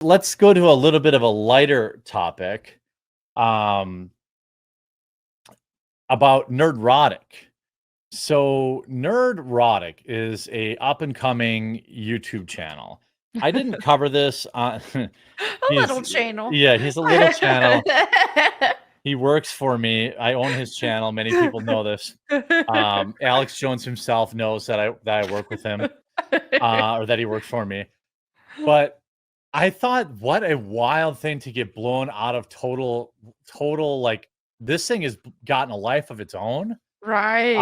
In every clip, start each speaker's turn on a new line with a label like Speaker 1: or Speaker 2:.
Speaker 1: let's go to a little bit of a lighter topic um, about Nerdrotic. So Nerdrotic is a up and coming YouTube channel. I didn't cover this on
Speaker 2: A little channel.
Speaker 1: he's a little channel. He works for me. I own his channel. Many people know this. Alex Jones himself knows that I work with him, or that he works for me. But I thought, what a wild thing to get blown out of total like this thing has gotten a life of its own.
Speaker 2: Right.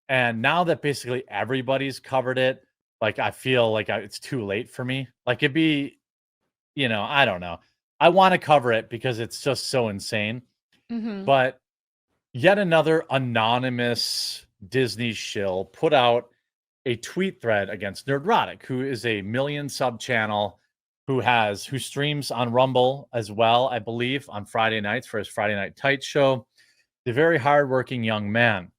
Speaker 1: And now that basically everybody's covered it, like I feel like it's too late for me. Like it'd be, I don't know. I want to cover it because it's just so insane.
Speaker 2: Mhm.
Speaker 1: But yet another anonymous Disney shill put out a tweet thread against Nerdrotic, who is a million sub channel who streams on Rumble as well, I believe, on Friday nights for his Friday Night Tight show. The very hardworking young man.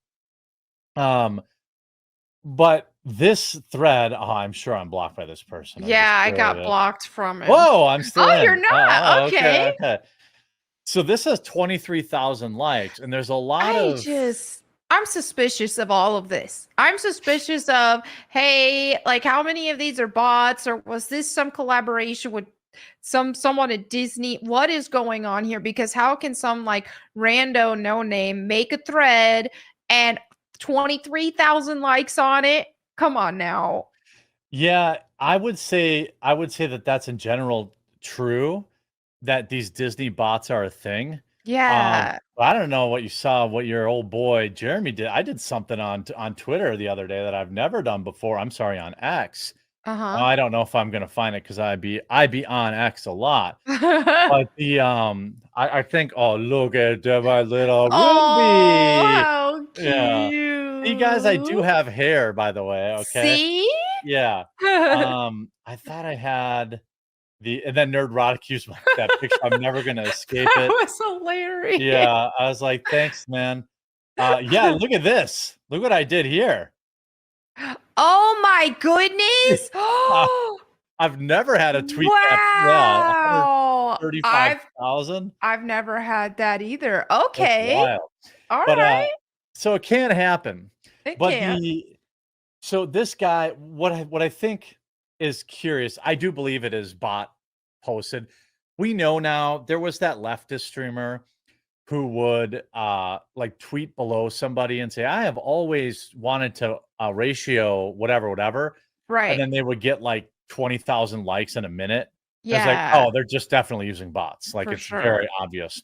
Speaker 1: But this thread, I'm sure I'm blocked by this person.
Speaker 2: Yeah, I got blocked from him.
Speaker 1: Whoa, I'm still in.
Speaker 2: You're not? Okay.
Speaker 1: So this has 23,000 likes, and there's a lot
Speaker 2: I'm suspicious of all of this. I'm suspicious of, hey, like how many of these are bots, or was this some collaboration with someone at Disney? What is going on here? Because how can some like rando no name make a thread and 23,000 likes on it? Come on now.
Speaker 1: Yeah, I would say that that's in general true, that these Disney bots are a thing.
Speaker 2: Yeah.
Speaker 1: I don't know what you saw, what your old boy Jeremy did. I did something on Twitter the other day that I've never done before. I'm sorry, on X.
Speaker 2: Uh-huh.
Speaker 1: I don't know if I'm gonna find it because I be on X a lot. But the I think, oh, look at my little Ruby.
Speaker 2: Oh, how cute.
Speaker 1: Yeah. See, guys, I do have hair, by the way. Okay.
Speaker 2: See?
Speaker 1: Yeah. I thought I had and then Nerdrotic used that picture. I'm never gonna escape it.
Speaker 2: That was hilarious.
Speaker 1: Yeah, I was like, thanks, man. Yeah, look at this. Look what I did here.
Speaker 2: Oh my goodness.
Speaker 1: I've never had a tweet
Speaker 2: wow.
Speaker 1: 135,000.
Speaker 2: I've never had that either. Okay.
Speaker 1: Wild.
Speaker 2: All right.
Speaker 1: So it can't happen.
Speaker 2: It
Speaker 1: But
Speaker 2: can.
Speaker 1: so this guy, what I think is curious, I do believe it is bot posted. We know now there was that leftist streamer who would like tweet below somebody and say, I have always wanted to ratio whatever.
Speaker 2: Right.
Speaker 1: And then they would get like 20,000 likes in a minute.
Speaker 2: Yeah.
Speaker 1: It's like, oh, they're just definitely using bots. Like it's very obvious.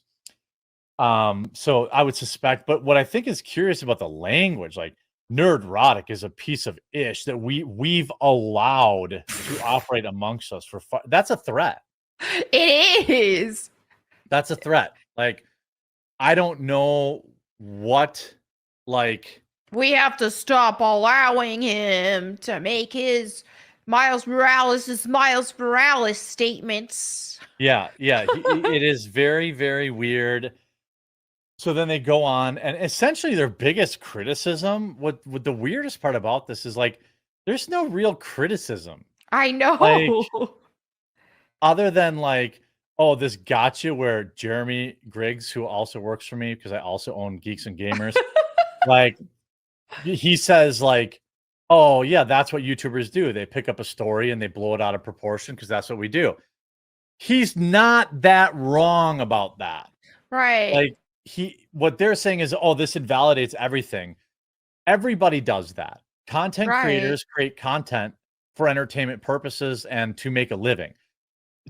Speaker 1: So I would suspect, but what I think is curious about the language, like Nerdrotic is a piece of ish that we've allowed to operate amongst us for that's a threat.
Speaker 2: It is.
Speaker 1: That's a threat. Like, I don't know what, like,
Speaker 2: we have to stop allowing him to make his Miles Morales statements.
Speaker 1: Yeah. It is very, very weird. So then they go on, and essentially their biggest criticism, what the weirdest part about this is, like, there's no real criticism.
Speaker 2: I know.
Speaker 1: Like, other than like, oh, this gotcha where Jeremy Griggs, who also works for me because I also own Geeks and Gamers, like he says like, oh yeah, that's what YouTubers do. They pick up a story and they blow it out of proportion because that's what we do. He's not that wrong about that.
Speaker 2: Right.
Speaker 1: Like what they're saying is, oh, this invalidates everything. Everybody does that. Content creators create content for entertainment purposes and to make a living.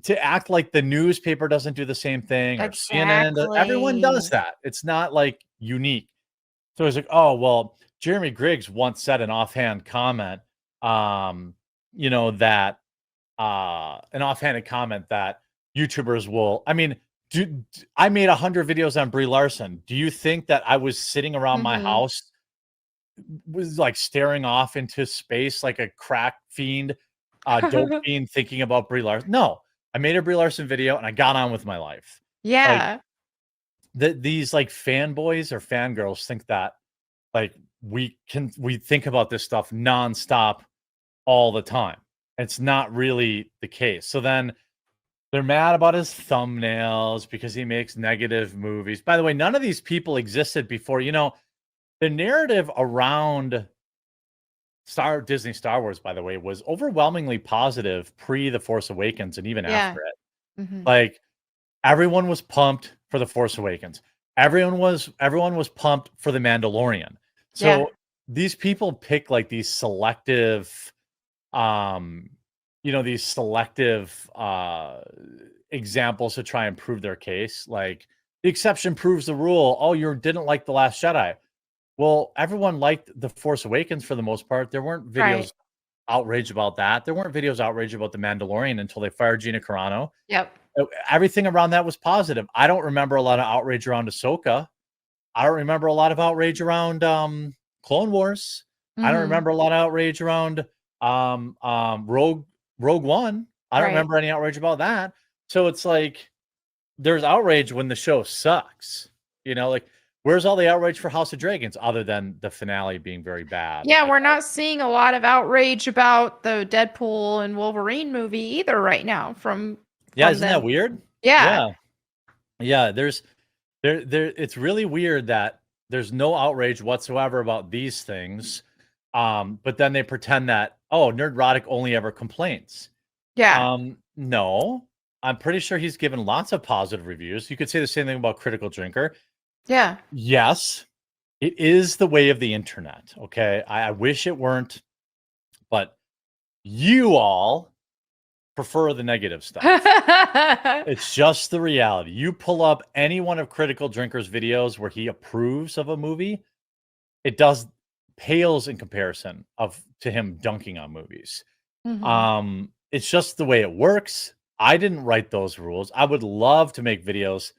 Speaker 1: To act like the newspaper doesn't do the same thing, or CNN, everyone does that. It's not like unique. So it's like, oh, well, Jeremy Griggs once said an offhand comment, that an offhanded comment that YouTubers will, I mean, I made 100 videos on Brie Larson. Do you think that I was sitting around my house, was like staring off into space like a crack fiend, dope fiend, thinking about Brie Larson? No, I made a Brie Larson video and I got on with my life.
Speaker 2: Yeah.
Speaker 1: Like, these like fanboys or fangirls think that like we think about this stuff nonstop all the time. It's not really the case. So then They're mad about his thumbnails because he makes negative movies. By the way, none of these people existed before. The narrative around Disney Star Wars, by the way, was overwhelmingly positive pre The Force Awakens and even
Speaker 2: Yeah.
Speaker 1: after it.
Speaker 2: Mhm.
Speaker 1: Like, everyone was pumped for The Force Awakens. Everyone was pumped for The Mandalorian.
Speaker 2: Yeah.
Speaker 1: So these people pick like these selective um these selective examples to try and prove their case. Like, the exception proves the rule. Oh, you didn't like The Last Jedi. Well, everyone liked The Force Awakens for the most part. There weren't
Speaker 2: Right.
Speaker 1: videos outraged about that. There weren't videos outraged about The Mandalorian until they fired Gina Carano.
Speaker 2: Yep.
Speaker 1: Everything around that was positive. I don't remember a lot of outrage around Ahsoka. I don't remember a lot of outrage around Clone Wars. I don't
Speaker 2: Mhm.
Speaker 1: remember a lot of outrage around Rogue One. I don't
Speaker 2: Right.
Speaker 1: remember any outrage about that. So it's like there's outrage when the show sucks. Like, where's all the outrage for House of Dragons other than the finale being very bad?
Speaker 2: Yeah, we're not seeing a lot of outrage about the Deadpool and Wolverine movie either right now
Speaker 1: Yeah,
Speaker 2: from
Speaker 1: isn't that
Speaker 2: them.
Speaker 1: weird?
Speaker 2: Yeah.
Speaker 1: Yeah. Yeah, it's really weird that there's no outrage whatsoever about these things. But then they pretend that, oh, Nerdrotic only ever complains.
Speaker 2: Yeah.
Speaker 1: No. I'm pretty sure he's given lots of positive reviews. You could say the same thing about Critical Drinker.
Speaker 2: Yeah.
Speaker 1: Yes, it is the way of the internet. Okay. I wish it weren't, but you all prefer the negative stuff. It's just the reality. You pull up any one of Critical Drinker's videos where he approves of a movie, it pales in comparison to him dunking on movies.
Speaker 2: Mhm.
Speaker 1: It's just the way it works. I didn't write those rules. I would love to make videos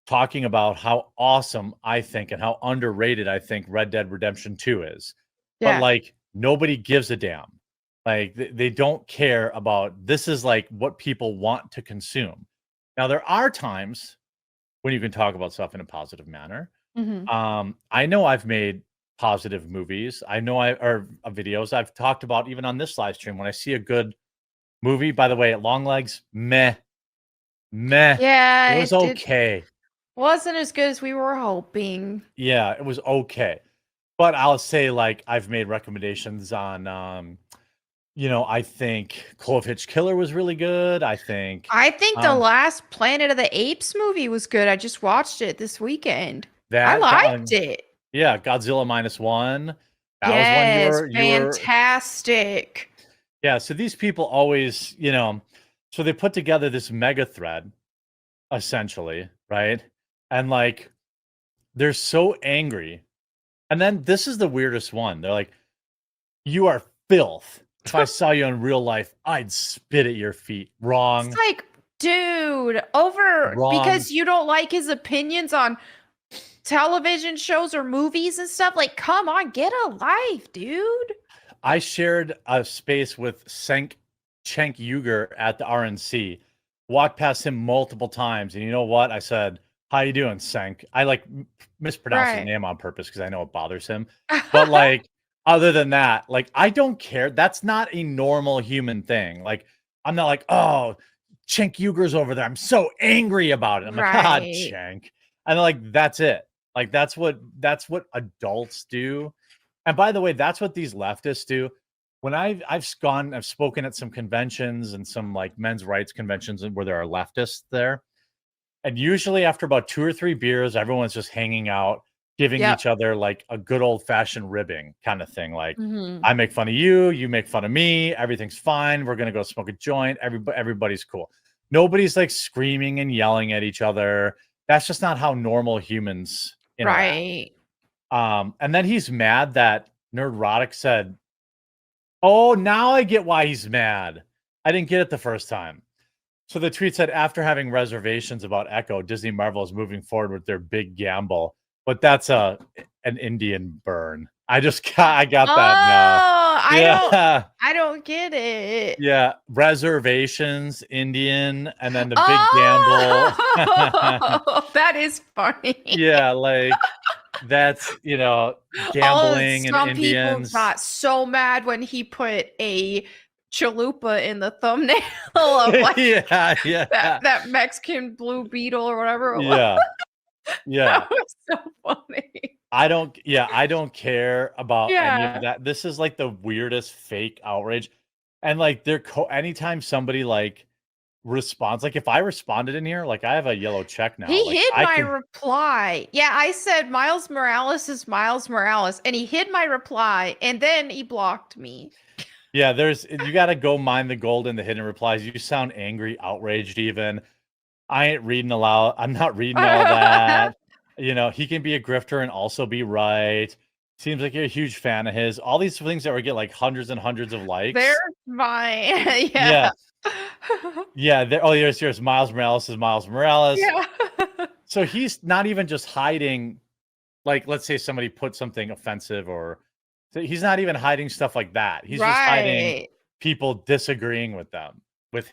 Speaker 1: talking about how awesome I think and how underrated I think Red Dead Redemption 2 is. But
Speaker 2: Yeah.
Speaker 1: like, nobody gives a damn. Like, they don't care about this is like what people want to consume. Now, there are times when you can talk about stuff in a positive manner.
Speaker 2: Mhm.
Speaker 1: I know I've made positive movies. I know videos I've talked about even on this live stream. When I see a good movie, by the way, at Long Legs, meh.
Speaker 2: Yeah,
Speaker 1: It was
Speaker 2: it did
Speaker 1: okay.
Speaker 2: wasn't as good as we were hoping.
Speaker 1: Yeah, it was okay. But I'll say, like, I've made recommendations on I think Clove Hitch Killer was really good. I think
Speaker 2: I think the last Planet of the Apes movie was good. I just watched it this weekend. I
Speaker 1: that got
Speaker 2: liked it.
Speaker 1: yeah, Godzilla -1. That was one
Speaker 2: Yes,
Speaker 1: you were
Speaker 2: fantastic.
Speaker 1: yeah, so these people always, so they put together this mega thread essentially, right? And like, they're so angry. And then this is the weirdest one. They're like, "You are filth. If I saw you in real life, I'd spit at your feet."
Speaker 2: It's
Speaker 1: Wrong.
Speaker 2: like, dude, over
Speaker 1: Wrong.
Speaker 2: because you don't like his opinions on television shows or movies and stuff. Like, come on, get a life, dude.
Speaker 1: I shared a space with Cenk Yuger at the RNC. Walked past him multiple times, and you know what? I said, "How you doing, Cenk?" I like mispronounced his
Speaker 2: Right.
Speaker 1: name on purpose because I know it bothers him. But like, other than that, like, I don't care. That's not a normal human thing. Like, I'm not like, "Oh, Cenk Yuger's over there. I'm so angry about it." I'm like, "Ah,
Speaker 2: Right.
Speaker 1: Cenk," and like, that's it. Like, that's what adults do. And by the way, that's what these leftists do. When I've spoken at some conventions and some like men's rights conventions where there are leftists there. And usually after about 2 or 3 beers, everyone's just hanging out, giving
Speaker 2: Yep.
Speaker 1: each other like a good old fashioned ribbing kind of thing. Like,
Speaker 2: Mhm.
Speaker 1: I make fun of you, you make fun of me, everything's fine. We're gonna go smoke a joint. Everybody's cool. Nobody's like screaming and yelling at each other. That's just not how normal humans interact.
Speaker 2: Right.
Speaker 1: And then he's mad that Nerdrotic said, "Oh, now I get why he's mad. I didn't get it the first time." So the tweet said, "After having reservations about Echo, Disney Marvel is moving forward with their big gamble." But that's an Indian burn. I got that now.
Speaker 2: Oh,
Speaker 1: Yeah.
Speaker 2: I don't get it.
Speaker 1: Yeah. Reservations, Indian, and then the big gamble.
Speaker 2: Oh, that is funny.
Speaker 1: Yeah, like that's,
Speaker 2: Oh,
Speaker 1: gambling and
Speaker 2: some people
Speaker 1: Indians.
Speaker 2: got so mad when he put a chalupa in the thumbnail of like
Speaker 1: yeah.
Speaker 2: that Mexican blue beetle or whatever it was.
Speaker 1: Yeah. Yeah.
Speaker 2: That was so funny.
Speaker 1: I don't care about any
Speaker 2: Yeah.
Speaker 1: of that. This is like the weirdest fake outrage. And like anytime somebody like responds, like if I responded in here, like I have a yellow check now.
Speaker 2: He
Speaker 1: Like
Speaker 2: hid
Speaker 1: I
Speaker 2: my
Speaker 1: can,
Speaker 2: reply. Yeah, I said Miles Morales is Miles Morales, and he hid my reply, and then he blocked me.
Speaker 1: yeah, you gotta go mine the gold in the hidden replies. You sound angry, outraged even. I ain't reading aloud. I'm not reading all that. You know, he can be a grifter and also be right. Seems like you're a huge fan of his. All these things that would get like hundreds and hundreds of likes.
Speaker 2: There's my
Speaker 1: Yeah. Yeah. Here's Miles Morales is Miles Morales.
Speaker 2: Yeah.
Speaker 1: So he's not even just hiding, like, let's say somebody put something offensive or he's not even hiding stuff like that. He's just hiding people disagreeing with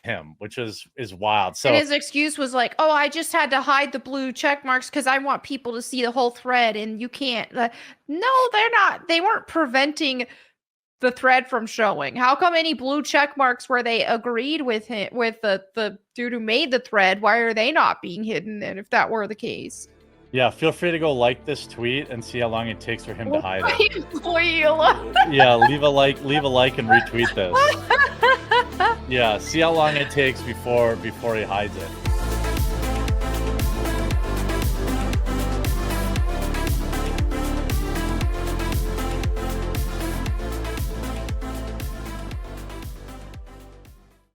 Speaker 1: him, which is wild. So
Speaker 2: and his excuse was like, "Oh, I just had to hide the blue check marks because I want people to see the whole thread, and you can't." No, they're not. They weren't preventing the thread from showing. How come any blue check marks where they agreed with him, with the dude who made the thread? Why are they not being hidden then? If that were the case.
Speaker 1: Yeah, feel free to go like this tweet and see how long it takes for him to hide it. Yeah, leave a like and retweet this. Yeah, see how long it takes before he hides it.